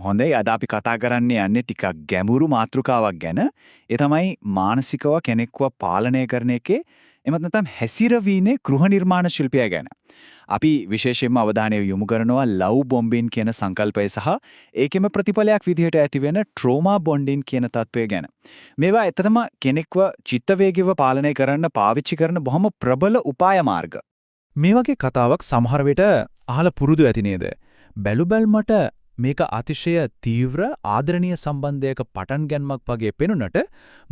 හොඳයි අද අපි කතා කරන්නේ යන්නේ ටිකක් ගැඹුරු මාතෘකාවක් ගැන. ඒ තමයි මානසිකව කෙනෙක්ව පාලනය කරන එකේ එමත් නැත්නම් හැසිරවීමේ ගෘහ නිර්මාණ ශිල්පය ගැන. අපි විශේෂයෙන්ම අවධානය යොමු කරනවා ලව් බොම්බින් කියන සංකල්පය සහ ඒකෙම ප්‍රතිඵලයක් විදිහට ඇතිවෙන ට්‍රෝමා බොන්ඩින් කියන තත්වය ගැන. මේවා ඇත්තටම කෙනෙක්ව චිත්ත වේගීව පාලනය කරන්න පාවිච්චි කරන බොහොම ප්‍රබල උපාය මාර්ග. මේ වගේ කතාවක් සමහර විට අහලා පුරුදු ඇති නේද? බැලුබැල්මට මේක අතිශය තීව්‍ර ආදරණීය සම්බන්ධයක පටන් ගැනීමක් වගේ පෙනුනට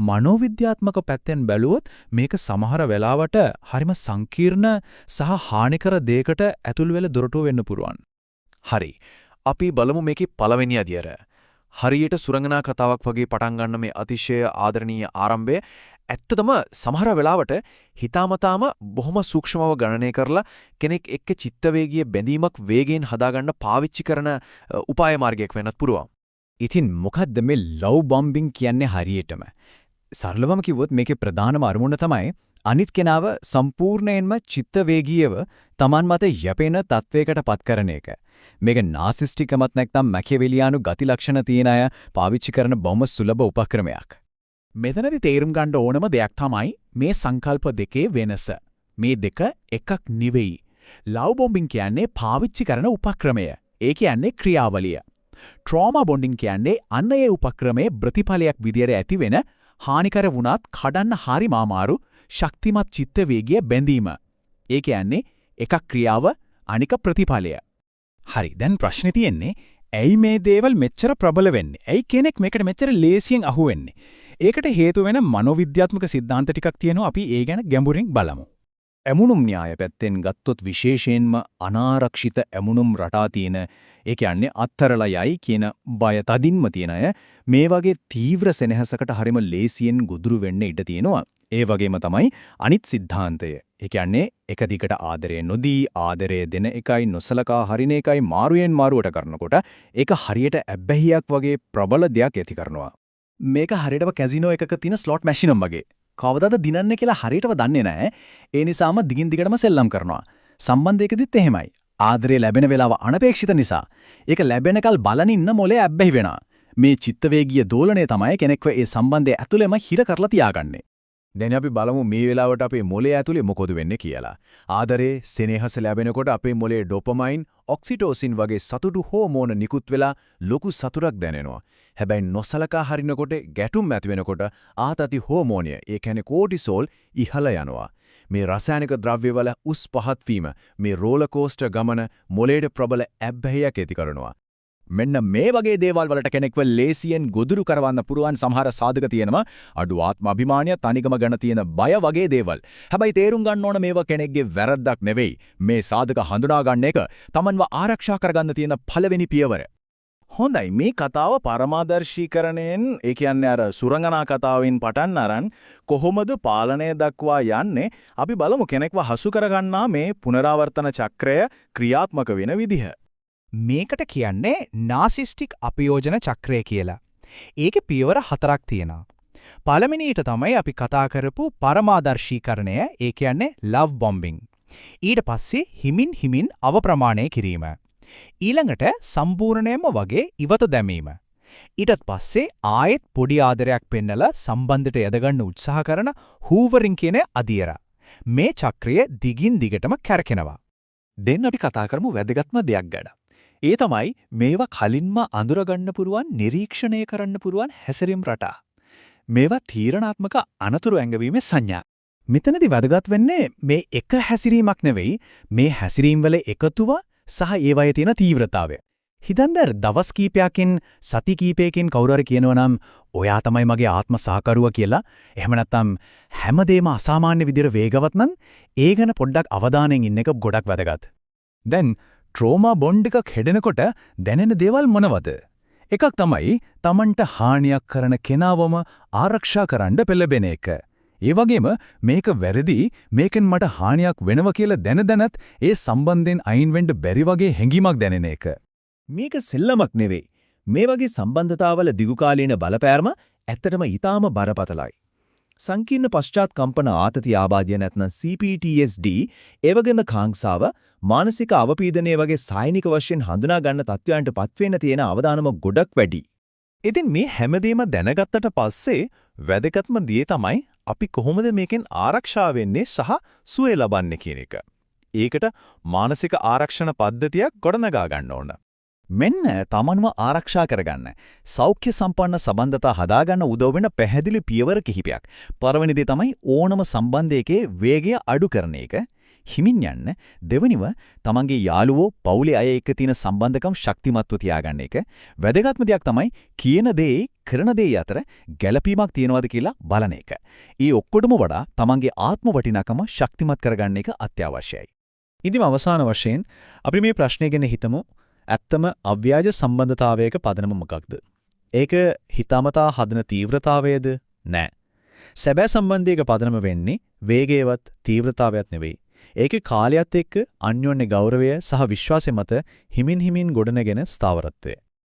මනෝවිද්‍යාත්මක පැත්තෙන් බැලුවොත් මේක සමහර වෙලාවට හරිම සංකීර්ණ සහ හානිකර දෙයකට ඇතුල් වෙලා දොරටුව වෙන්න පුරුවන්. හරි. අපි බලමු මේකේ පළවෙනි අදියර. හරියට සුරංගනා කතාවක් වගේ පටන් ගන්න මේ අතිශය ආදරණීය ආරම්භය ඇත්තටම සමහර වෙලාවට හිතාමතාම බොහොම සූක්ෂමව ගණනය කරලා කෙනෙක් එක්ක චිත්තවේගීය බැඳීමක් වේගයෙන් හදාගන්න පාවිච්චි කරන උපාය මාර්ගයක් වෙන්නත් පුළුවන්. ඉතින් මොකද්ද මේ ලව් බොම්බින් කියන්නේ හරියටම? සරලවම කිව්වොත් මේකේ ප්‍රධානම අරමුණ තමයි අනිත් කෙනාව සම්පූර්ණයෙන්ම චිත්තවේගීයව Taman මත යැපෙන තත්වයකට පත් කරන එක. මේක නාසිස්ටිකමත් නැත්නම් මැකියවෙලියානු ගති ලක්ෂණ තියෙන අය පාවිච්චි කරන බොහොම සුලභ උපක්‍රමයක්. මෙතනදී තේරුම් ගන්න ඕනම දෙයක් තමයි මේ සංකල්ප දෙකේ වෙනස. මේ දෙක එකක් නෙවෙයි. ලව් බොම්බින් කියන්නේ පාවිච්චි කරන උපක්‍රමය. ඒ කියන්නේ ක්‍රියාවලිය. ට්‍රෝමා බොන්ඩින් කියන්නේ අන්න ඒ උපක්‍රමයේ ප්‍රතිඵලයක් විදියට ඇතිවෙන හානිකර වුණත් කඩන්න හරිම අමාරු ශක්තිමත් චිත්ත වේගය බැඳීම. ඒ කියන්නේ එකක් ක්‍රියාව අනික ප්‍රතිඵලය. හරි දැන් ප්‍රශ්නේ තියෙන්නේ ඇයි මේ දේවල් මෙච්චර ප්‍රබල වෙන්නේ? ඇයි කෙනෙක් මේකට මෙච්චර ලේසියෙන් අහු වෙන්නේ? ඒකට හේතු වෙන මනෝවිද්‍යාත්මක સિદ્ધාන්ත ටිකක් තියෙනවා අපි ඒ ගැන ගැඹුරින් බලමු. ඇමුණුම් න්‍යාය පැත්තෙන් ගත්තොත් විශේෂයෙන්ම අනාරක්ෂිත ඇමුණුම් රටා තියෙන ඒ කියන්නේ අත්තරලා යයි කියන බය තදින්ම තියෙන අය මේ වගේ තීව්‍ර සෙනෙහසකට හරිම ලේසියෙන් ගොදුරු වෙන්න ඉඩ තියෙනවා. ඒ වගේම තමයි අනිත් સિદ્ધාන්තය. ඒ කියන්නේ එක දිගට ආදරය නොදී ආදරය දෙන එකයි නොසලකා හරින එකයි මාරුවෙන් මාරුවට කරනකොට ඒක හරියට ඇබ්බැහියක් වගේ ප්‍රබල දෙයක් ඇති කරනවා. මේක හරියටම කැසිනෝ එකක තියෙන ස්ලොට් මැෂිනම් වගේ. කවදාද දිනන්නේ කියලා හරියටම දන්නේ නැහැ. ඒ නිසාම දිගින් දිගටම සෙල්ලම් කරනවා. සම්බන්ධයකදීත් එහෙමයි. ආදරය ලැබෙන වෙලාව අනපේක්ෂිත නිසා ඒක ලැබෙනකල් බලන් ඉන්න මොලේ ඇබ්බැහි වෙනවා. මේ චිත්තවේගීය දෝලනය තමයි කෙනෙක්ව ඒ සම්බන්ධය ඇතුළෙම හිර කරලා තියාගන්නේ. දැන් අපි බලමු මේ වෙලාවට අපේ මොලේ ඇතුලේ මොකද වෙන්නේ කියලා. ආදරේ සෙනෙහස ලැබෙනකොට අපේ මොලේ ඩොපමයින්, ඔක්සිටෝසින් වගේ සතුටු හෝමෝන නිකුත් වෙලා ලොකු සතුටක් දැනෙනවා. හැබැයි නොසලකා හරිනකොට ගැටුම් ඇති වෙනකොට ආතති හෝමෝනය, ඒ කියන්නේ කෝටිසෝල් ඉහළ යනවා. මේ රසායනික ද්‍රව්‍යවල උස් පහත් වීම මේ රෝලර් කෝස්ටර් ගමන මොලේට ප්‍රබල ඇබ්බැහියක් ඇති කරනවා. මෙන්න මේ වගේ දේවල් වලට කෙනෙක්ව ලේසියෙන් ගොදුරු කරවන්න පුරුවන් සමහර සාධක තියෙනවා. අඩු ආත්ම අභිමානය, තනිකම ගැන තියෙන බය වගේ දේවල්. හැබැයි තේරුම් ගන්න ඕන මේවා කෙනෙක්ගේ වැරද්දක් නෙවෙයි. මේ සාධක හඳුනා ගන්න එක Tamanව ආරක්ෂා කරගන්න තියෙන පළවෙනි පියවර. හොඳයි මේ කතාව පරමාදර්ශීකරණයෙන් ඒ කියන්නේ අර සුරංගනා කතාවෙන් පටන් අරන් කොහොමද පාලනය දක්වා යන්නේ අපි බලමු කෙනෙක්ව හසු කරගන්නා මේ පුනරාවර්තන චක්‍රය ක්‍රියාත්මක වෙන විදිහ. මේකට කියන්නේ නාසිස්ටික් අපයෝජන චක්‍රය කියලා. ඒකේ පියවර 4ක් තියෙනවා. පළවෙනියට තමයි අපි කතා කරපු පරමාදර්ශීකරණය, ඒ කියන්නේ ලව් බොම්බින්. ඊට පස්සේ හිමින් හිමින් අවප්‍රමාණය කිරීම. ඊළඟට සම්පූර්ණයෙන්ම වගේ ඉවත දැමීම. ඊටත් පස්සේ ආයෙත් පොඩි ආදරයක් පෙන්නලා සම්බන්ධයට යදගන්න උත්සාහ කරන හූවරින් කියන අදියර. මේ චක්‍රය දිගින් දිගටම කැරකෙනවා. දැන් අපි කතා කරමු වැදගත්ම දෙයක් ගැන. ඒ තමයි මේවා කලින්ම අඳුරගන්න පුරුවන්, නිරීක්ෂණය කරන්න පුරුවන් හැසිරීම් රටා. මේවා තීරණාත්මක අනතුරු ඇඟවීමේ සංඥා. මෙතනදී වැදගත් වෙන්නේ මේ එක හැසිරීමක් නෙවෙයි, මේ හැසිරීම් වල එකතුව සහ ඒවයේ තියෙන තීව්‍රතාවය. හිතන්න දවස් කීපයකින් සති කීපයකින් කවුරු හරි කියනවා නම් ඔයා තමයි මගේ ආත්ම සහකරුවා කියලා. එහෙම නැත්නම් හැමදේම අසාමාන්‍ය විදිහට වේගවත් නම් ඒ ගැන පොඩ්ඩක් අවධානයෙන් ඉන්න එක ගොඩක් වැදගත්. දැන් ට්‍රෝමා බොන්ඩ් එකක් හෙඩෙනකොට දැනෙන දේවල් මොනවද? එකක් තමයි Tamanට හානියක් කරන කෙනාවම ආරක්ෂා කරන්න පෙළඹෙන එක. ඒ වගේම මේක වැරදි, මේකෙන් මට හානියක් වෙනවා කියලා දැනදැනත් ඒ සම්බන්ධයෙන් අයින් වෙන්න බැරි වගේ හැඟීමක් දැනෙන එක. මේක සෙල්ලමක් නෙවෙයි. මේ වගේ සම්බන්ධතාවල දිගුකාලීන බලපෑම ඇත්තටම ඊටාම බරපතලයි. සංකීර්ණ පශ්චාත් කම්පන ආතති ආබාධය නැත්නම් CPTSD එවගේම කාංසාව මානසික අවපීඩනය වගේ සායනික වශයෙන් හඳුනා ගන්න තත්ත්වයන්ට පත්වෙන්න තියෙන අවදානම ගොඩක් වැඩි. ඉතින් මේ හැමදේම දැනගත්තට පස්සේ වැදගත්ම දේ තමයි අපි කොහොමද මේකෙන් ආරක්ෂා වෙන්නේ සහ සුවය ලබන්නේ කියන එක. ඒකට මානසික ආරක්ෂණ පද්ධතියක් ගොඩනගා ගන්න ඕන. මෙන්න තමන්ව ආරක්ෂා කරගන්න සෞඛ්‍ය සම්පන්න සම්බන්ධතා හදාගන්න උදව් වෙන පැහැදිලි පියවර කිහිපයක්. පළවෙනි දේ තමයි ඕනම සම්බන්ධයකේ වේගය අඩු කරන එක. හිමින් යන්න. දෙවෙනිව තමන්ගේ යාළුවෝ පවුලේ අය එක්ක තියෙන සම්බන්ධකම් ශක්තිමත්ව තියාගන්න එක. වැදගත්ම දෙයක් තමයි කියන දේ කරන දේ අතර ගැළපීමක් තියෙනවද කියලා බලන එක. ඊ ඔක්කොටම වඩා තමන්ගේ ආත්ම වටිනාකම ශක්තිමත් කරගන්න එක අත්‍යවශ්‍යයි. ඉතින් අවසාන වශයෙන් අපි මේ ප්‍රශ්නය ගැන හිතමු. ඇත්තම අව්‍යාජ සම්බන්ධතාවයක පදනම මොකක්ද? ඒක හිතාමතා හදන තීව්‍රතාවයද? නෑ. සැබෑ සම්බන්ධයක පදනම වෙන්නේ වේගයවත් තීව්‍රතාවයත් නෙවෙයි. ඒකේ කාලයත් එක්ක අන්‍යෝන්‍ය ගෞරවය සහ විශ්වාසය මත හිමින් ගොඩනගෙන ස්ථාවරත්වය.